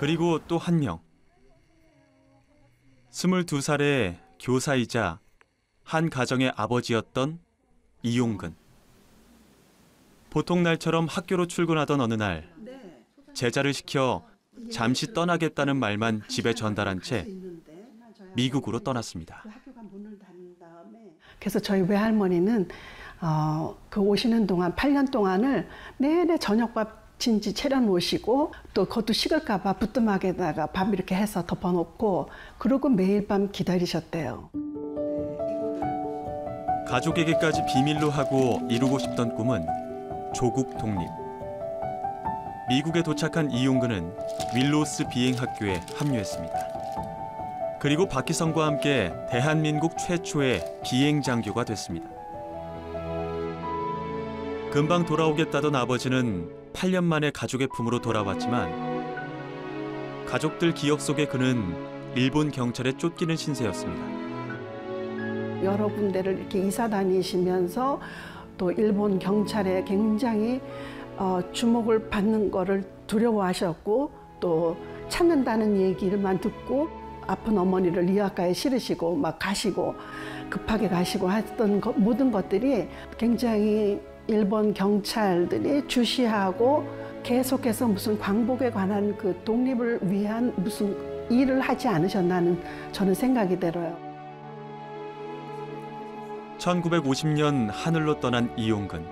그리고 또 한 명. 22살의 교사이자 한 가정의 아버지였던 이용근. 보통 날처럼 학교로 출근하던 어느 날 제자를 시켜 잠시 떠나겠다는 말만 집에 전달한 채 미국으로 떠났습니다. 그래서 저희 외할머니는 그 오시는 동안 8년 동안을 내내 저녁밥 진지 차려놓으시고 또 그것도 식을까 봐 부뚜막에다가 밥 이렇게 해서 덮어놓고 그러고 매일 밤 기다리셨대요. 가족에게까지 비밀로 하고 이루고 싶던 꿈은 조국 독립. 미국에 도착한 이용근은 윌로스 비행학교에 합류했습니다. 그리고 박희성과 함께 대한민국 최초의 비행장교가 됐습니다. 금방 돌아오겠다던 아버지는 8년 만에 가족의 품으로 돌아왔지만 가족들 기억 속에 그는 일본 경찰에 쫓기는 신세였습니다. 여러 군데를 이렇게 이사 다니시면서 또 일본 경찰에 굉장히 주목을 받는 거를 두려워하셨고 또 찾는다는 얘기를만 듣고 아픈 어머니를 리아카에 실으시고 막 가시고 급하게 가시고 했던 모든 것들이 굉장히 일본 경찰들이 주시하고 계속해서 무슨 광복에 관한 그 독립을 위한 무슨 일을 하지 않으셨나는 저는 생각이 들어요. 1950년 하늘로 떠난 이용근.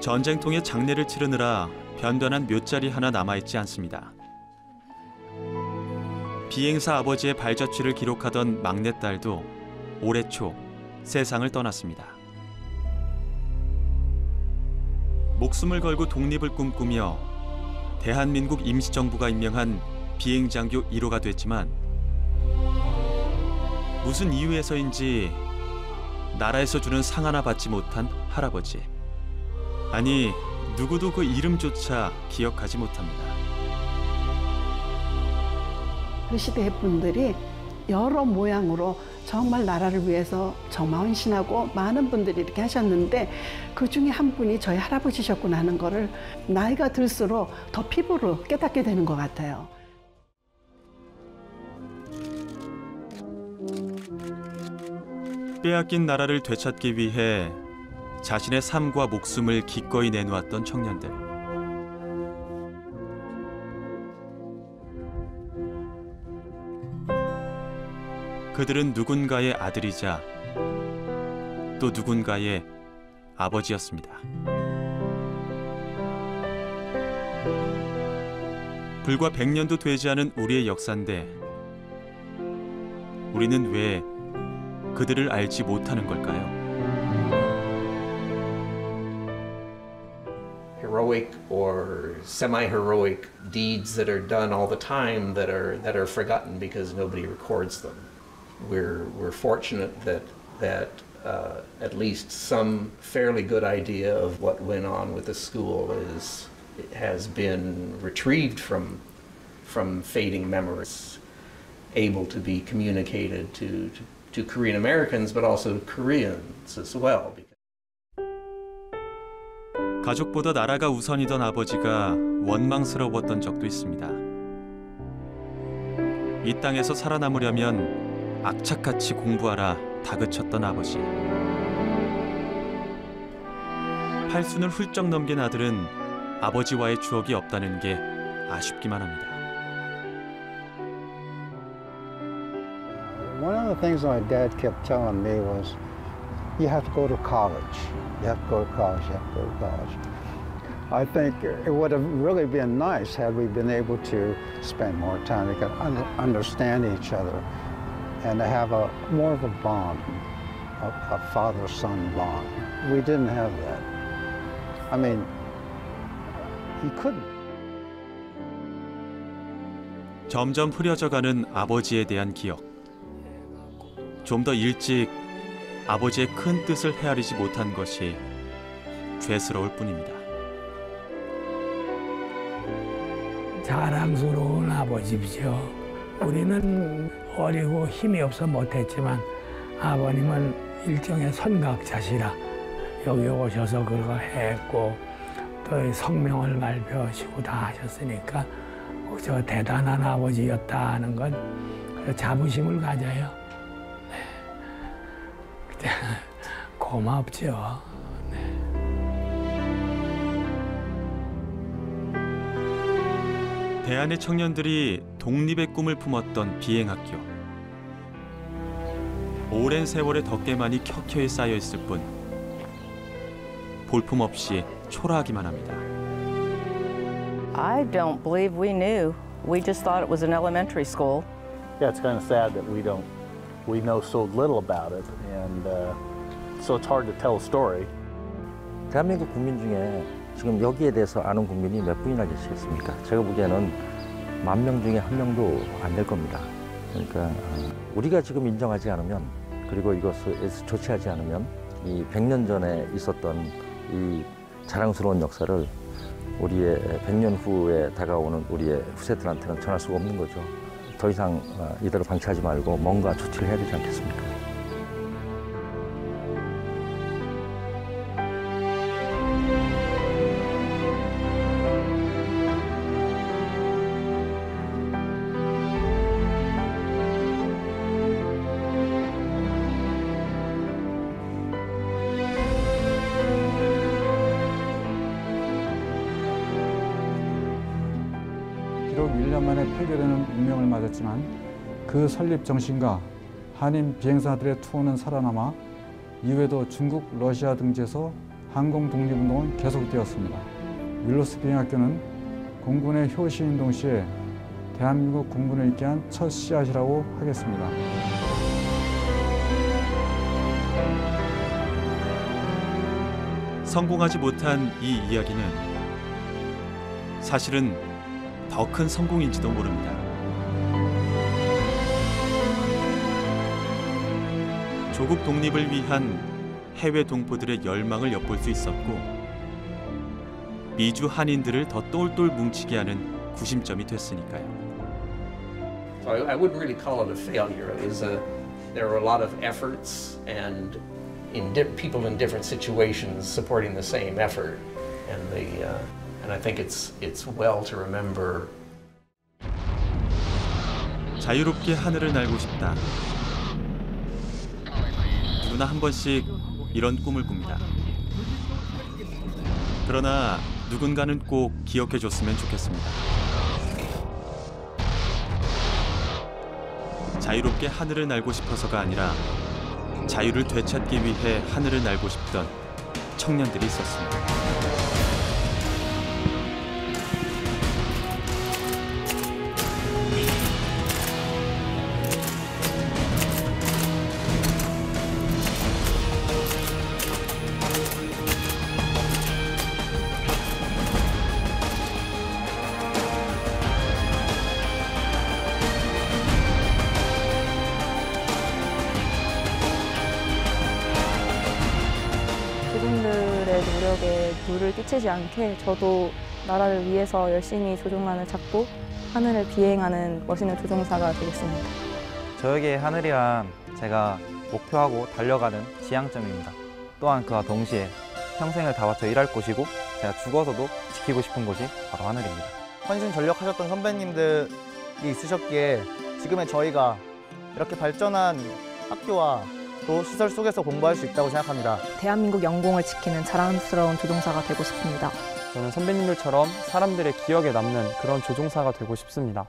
전쟁통에 장례를 치르느라 변변한 묘자리 하나 남아있지 않습니다. 비행사 아버지의 발자취를 기록하던 막내딸도 올해 초 세상을 떠났습니다. 목숨을 걸고 독립을 꿈꾸며 대한민국 임시정부가 임명한 비행장교 1호가 됐지만 무슨 이유에서인지 나라에서 주는 상 하나 받지 못한 할아버지. 아니, 누구도 그 이름조차 기억하지 못합니다. 그 시대의 분들이 여러 모양으로 정말 나라를 위해서 정말 헌신하고 많은 분들이 이렇게 하셨는데 그 중에 한 분이 저희 할아버지셨구나 하는 거를 나이가 들수록 더 피부로 깨닫게 되는 것 같아요. 빼앗긴 나라를 되찾기 위해 자신의 삶과 목숨을 기꺼이 내놓았던 청년들. 그들은 누군가의 아들이자 또 누군가의 아버지였습니다. 불과 100년도 되지 않은 우리의 역사인데 우리는 왜 그들을 알지 못하는 걸까요? Heroic or semi-heroic deeds that are done all the time that are forgotten because nobody records them. We're fortunate that at least some fairly good idea of what went on with the school has been retrieved from fading memories, able to be communicated to Korean Americans, but also to Koreans as well. 가족보다 나라가 우선이던 아버지가 원망스러웠던 적도 있습니다. 이 땅에서 살아남으려면 악착같이 공부하라 다그쳤던 아버지. 팔순을 훌쩍 넘긴 아들은 아버지와의 추억이 없다는 게 아쉽기만 합니다. One of the things my dad kept telling me was, you have to go to college. You have to go to college, you have to go to college. I think it would have really been nice had we been able to spend more time, we could understand each other and to have more of a bond, a father-son bond. We didn't have that. I mean, he couldn't. 점점 흐려져가는 아버지에 대한 기억. 좀 더 일찍 아버지의 큰 뜻을 헤아리지 못한 것이 죄스러울 뿐입니다. 자랑스러운 아버지죠. 우리는 어리고 힘이 없어 못했지만 아버님은 일종의 선각자시라 여기 오셔서 그거 했고 또 또 성명을 발표하시고 다 하셨으니까 저 대단한 아버지였다는 건 자부심을 가져요. 네. 고맙죠. 대한의 청년들이 독립의 꿈을 품었던 비행학교. 오랜 세월의 덕계만이 켜켜이 쌓여 있을 뿐 볼품없이 초라하기만 합니다. I don't believe we knew. We just thought it was an elementary school. Yeah, it's kind of sad that we know so little about it, and so it's hard to tell a story. 대한민국 국민 중에 지금 여기에 대해서 아는 국민이 몇 분이나 계시겠습니까? 제가 보기에는 10,000명 중에 1명도 안 될 겁니다. 그러니까 우리가 지금 인정하지 않으면, 그리고 이것을 조치하지 않으면 이 100년 전에 있었던 이 자랑스러운 역사를 우리의 100년 후에 다가오는 우리의 후세들한테는 전할 수가 없는 거죠. 더 이상 이대로 방치하지 말고 뭔가 조치를 해야 되지 않겠습니까? 비록 1년 만에 폐교되는 운명을 맞았지만 그 설립 정신과 한인 비행사들의 투혼은 살아남아 이후에도 중국, 러시아 등지에서 항공 독립운동은 계속되었습니다. 윌로스 비행학교는 공군의 효시운동 시에 대한민국 공군을 있게 한 첫 씨앗이라고 하겠습니다. 성공하지 못한 이 이야기는 사실은 더 큰 성공인지도 모릅니다. 조국 독립을 위한 해외 동포들의 열망을 엿볼 수 있었고 미주 한인들을 더 똘똘 뭉치게 하는 구심점이 됐으니까요. So I wouldn't really call it a failure. There were a lot of efforts and people in different situations supporting the same effort, and I think it's well to remember. 자유롭게 하늘을 날고 싶다. 누구나 한 번씩 이런 꿈을 꿉니다. 그러나 누군가는 꼭 기억해줬으면 좋겠습니다. 자유롭게 하늘을 날고 싶어서가 아니라 자유를 되찾기 위해 하늘을 날고 싶던 청년들이 있었습니다. 그분들의 노력에 물을 끼치지 않게 저도 나라를 위해서 열심히 조종란을 잡고 하늘을 비행하는 멋있는 조종사가 되겠습니다. 저에게 하늘이란 제가 목표하고 달려가는 지향점입니다. 또한 그와 동시에 평생을 다 바쳐 일할 곳이고 제가 죽어서도 지키고 싶은 곳이 바로 하늘입니다. 헌신 전력하셨던 선배님들이 있으셨기에 지금의 저희가 이렇게 발전한 학교와 또 시설 속에서 공부할 수 있다고 생각합니다. 대한민국 영공을 지키는 자랑스러운 조종사가 되고 싶습니다. 저는 선배님들처럼 사람들의 기억에 남는 그런 조종사가 되고 싶습니다.